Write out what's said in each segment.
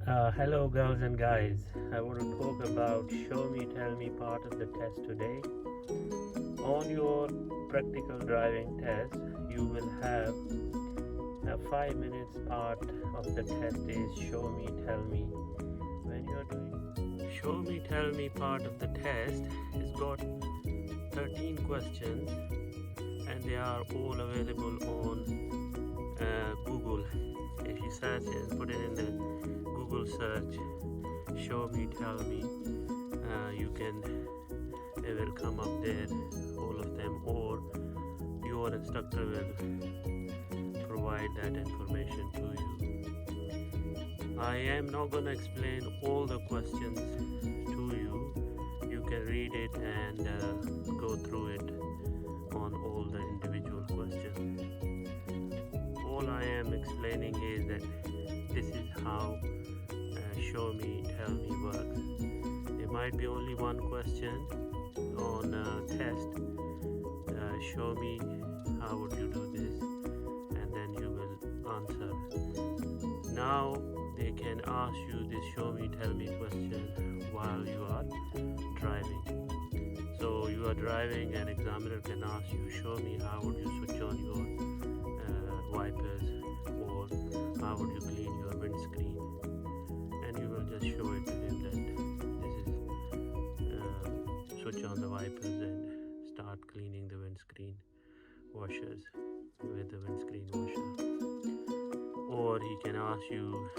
Hello, girls and guys. I want to talk about show me, tell me part of the test today. On your practical driving test, you will have a 5 minutes part of the test is show me, tell me. When you're doing show me, tell me part of the test, it's got 13 questions and they are all available on Google. If you search and put it in the Google search, show me, tell me, it will come up there, all of them, or your instructor will provide that information to you. I am not going to explain all the questions to you. You can read it and go through it on all the individual questions. All I am explaining is that this is how show me, tell me works. There might be only one question on test. Show me how would you do this, and then you will answer. Now they can ask you this show me, tell me question while you are driving. So you are driving, an examiner can ask you, show me how would you switch on your wipers, or how would you clean your windscreen, and you will just show it to him that this is switch on the wipers and start cleaning the windscreen washers with the windscreen washer. Or he can ask you,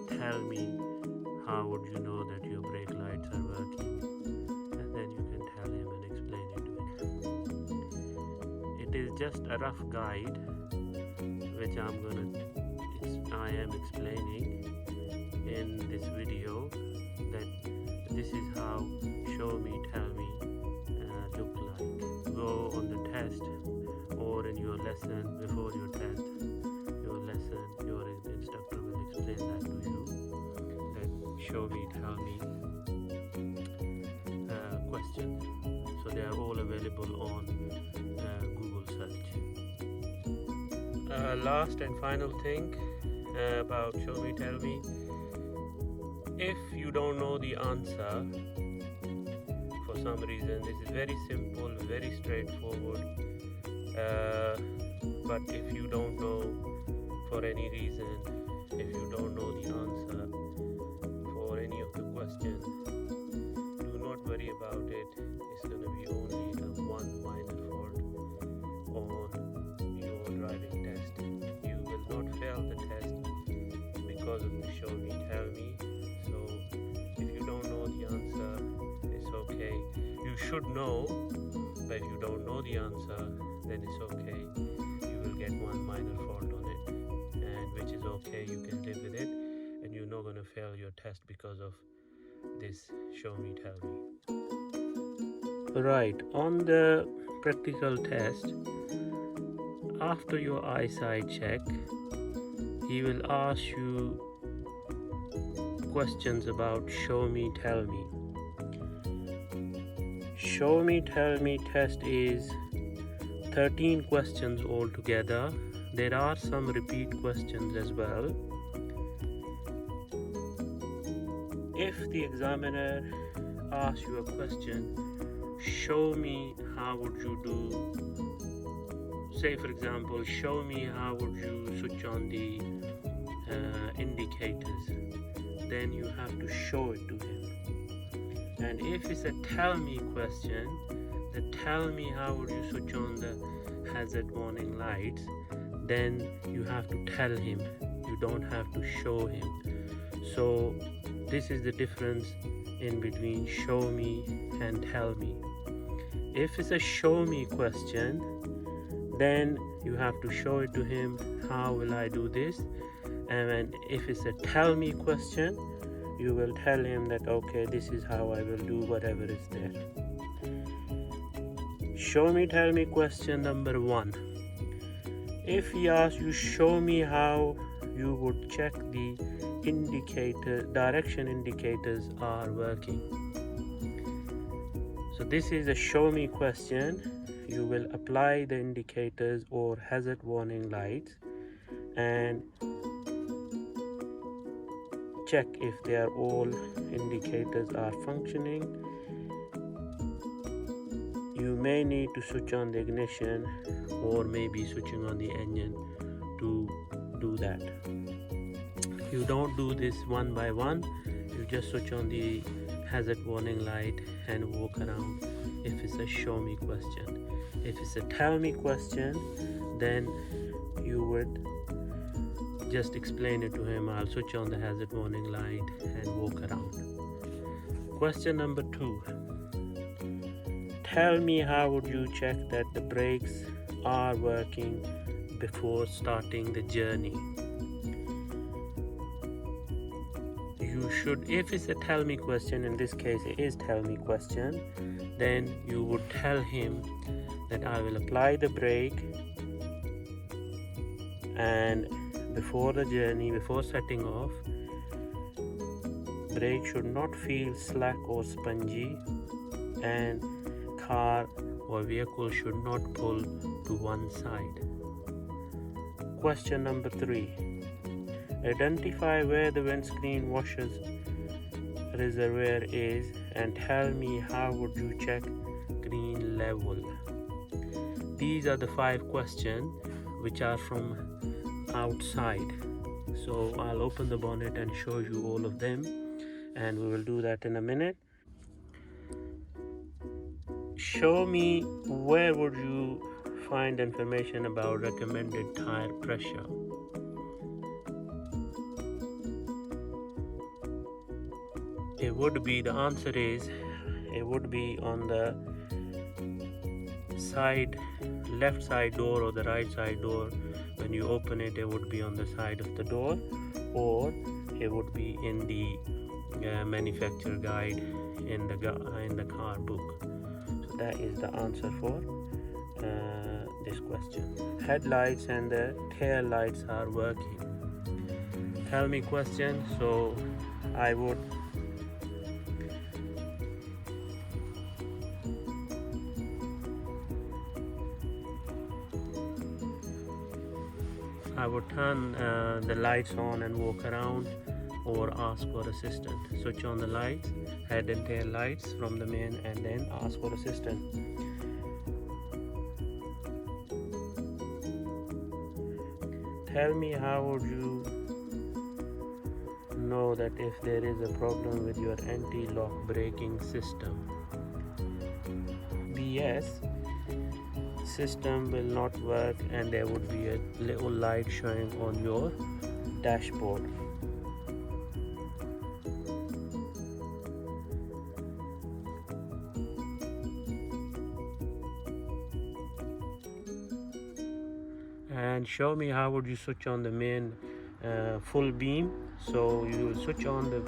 tell me how would you know that your brake lights are working, and then you can tell him and explain it to him. It is just a rough guide which I am explaining in this video, that this is how show me, tell me look like. Go on the test or in your lesson, before your test, your lesson, your instructor will explain that to you, that show me, tell me questions. So they are all available on Google search. Last and final thing about show me, tell me. If you don't know the answer for some reason, this is very simple, very straightforward. But if you don't know for any reason, if you don't know the answer for any of the questions, do not worry about it. It's going to be only one minor fault on your driving test. You will not fail the test because of the show me, tell me. So if you don't know the answer, it's okay. You should know, but if you don't know the answer, then it's okay. You will get one minor fault on it, and which is okay. You can live with it, and you're not going to fail your test because of this show me, tell me. Right, on the practical test, after your eyesight check, he will ask you questions about show me, tell me. Show me, tell me test is 13 questions altogether. There are some repeat questions as well. If the examiner asks you a question, show me how would you do, say for example, show me how would you switch on the indicators, then you have to show it to him. And if it's a tell me question, the tell me how would you switch on the hazard warning lights, then you have to tell him, you don't have to show him. So this is the difference in between show me and tell me. If it's a show me question, then you have to show it to him, how will I do this? And if it's a tell me question, you will tell him that okay, this is how I will do whatever is there. Show me, tell me question number 1. If he asks you, show me how you would check the direction indicators are working. So this is a show me question. You will apply the indicators or hazard warning lights and check if they are all indicators are functioning. You may need to switch on the ignition or maybe switching on the engine to do that. You don't do this one by one. You just switch on the hazard warning light and walk around if it's a show me question. If it's a tell me question, then you would just explain it to him. I'll switch on the hazard warning light and walk around. Question number 2. Tell me how would you check that the brakes are working before starting the journey. You should, if it's a tell me question, in this case it is tell me question, then you would tell him that I will apply the brake, and before the journey, before setting off, brake should not feel slack or spongy, and car or vehicle should not pull to one side. Question number 3. Identify where the windscreen washers reservoir is and tell me how would you check green level. These are the 5 questions which are from outside. So I'll open the bonnet and show you all of them, and we will do that in a minute. Show me where would you find information about recommended tire pressure. It would be, the answer is, it would be on the side, left side door or the right side door. When you open it, it would be on the side of the door, or it would be in the manufacturer guide in the car book. So that is the answer for this question. Headlights and the tail lights are working. Tell me question. So I would turn the lights on and walk around, or ask for assistance. Switch on the lights, head and tail lights from the main, and then ask for assistance. Tell me how would you know that if there is a problem with your anti-lock braking system. BS system will not work and there would be a little light showing on your dashboard. And show me how would you switch on the main full beam. So you will switch on the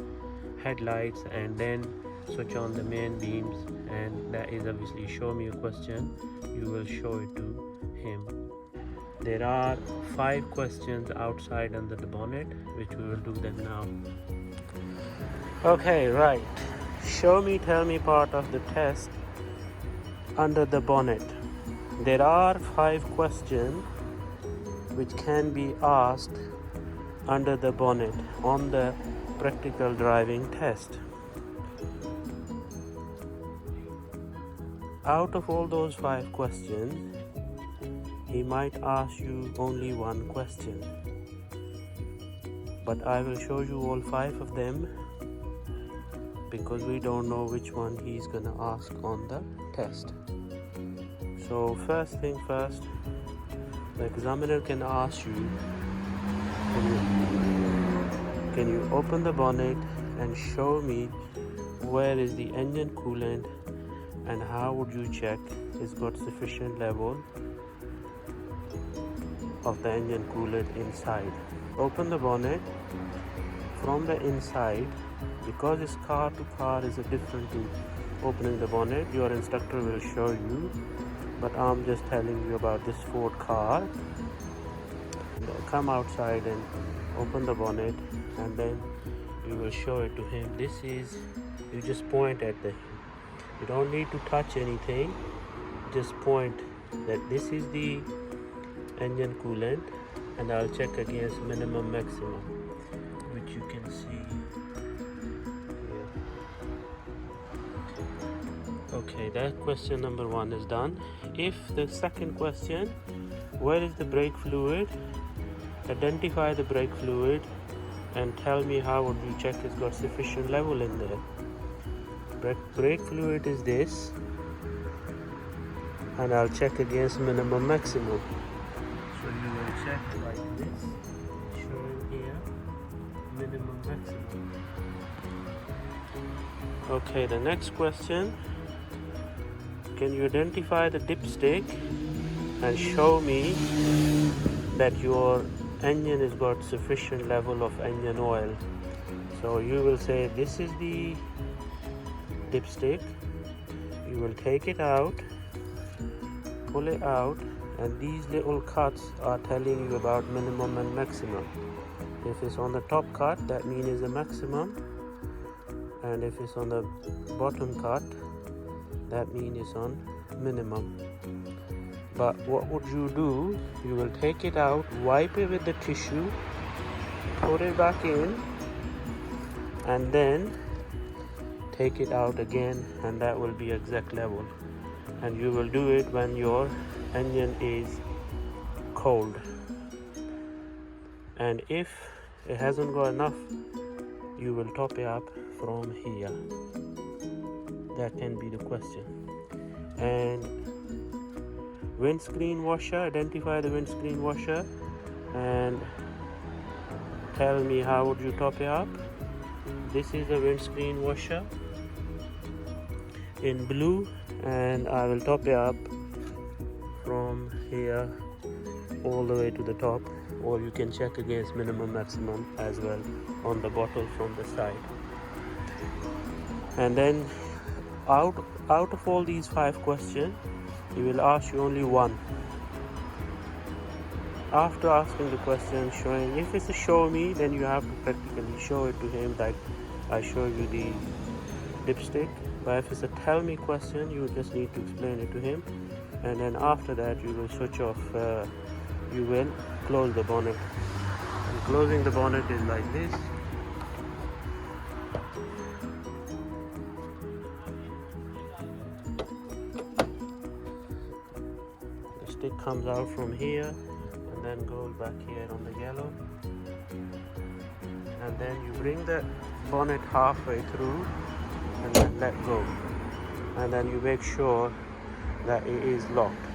headlights and then switch on the main beams, and that is obviously show me a question. You will show it to him. There are 5 questions outside under the bonnet, which we will do them now. Okay, right. Show me, tell me part of the test under the bonnet. There are 5 questions which can be asked under the bonnet on the practical driving test. Out of all those 5 questions, he might ask you only one question, but I will show you all 5 of them because we don't know which one he's gonna ask on the test. So first thing first, the examiner can ask you, can you open the bonnet and show me where is the engine coolant, and how would you check it's got sufficient level of the engine coolant inside. Open the bonnet from the inside. Because it's car to car is different to opening the bonnet. Your instructor will show you, but I'm just telling you about this Ford car. Come outside and open the bonnet, and then you will show it to him. This is, you just point at the, you don't need to touch anything, just point that this is the engine coolant, and I'll check against minimum maximum, which you can see Okay, that question number 1 is done. If the second question, where is the brake fluid? Identify the brake fluid and tell me how would you check it's got sufficient level in there. Brake fluid is this, and I'll check against minimum maximum. So you will check like this, showing here minimum maximum. Okay, the next question, can you identify the dipstick and show me that your engine has got sufficient level of engine oil? So you will say this is the dipstick, you will take it out, pull it out, and these little cuts are telling you about minimum and maximum. If it's on the top cut, that means it's the maximum, and if it's on the bottom cut, that means it's on minimum. But what would you do? You will take it out, wipe it with the tissue, put it back in, and then take it out again, and that will be exact level. And you will do it when your engine is cold. And if it hasn't got enough, you will top it up from here. That can be the question. And windscreen washer, identify the windscreen washer and tell me how would you top it up. This is the windscreen washer in blue, and I will top it up from here all the way to the top, or you can check against minimum maximum as well on the bottle from the side. And then out of all these 5 questions, he will ask you only one. After asking the question, showing, if it's a show me, then you have to practically show it to him like I show you the dipstick. But if it's a tell me question, you just need to explain it to him, and then after that you will switch off, you will close the bonnet. And closing the bonnet is like this. The stick comes out from here and then goes back here on the yellow, and then you bring the bonnet halfway through and then let go, and then you make sure that it is locked.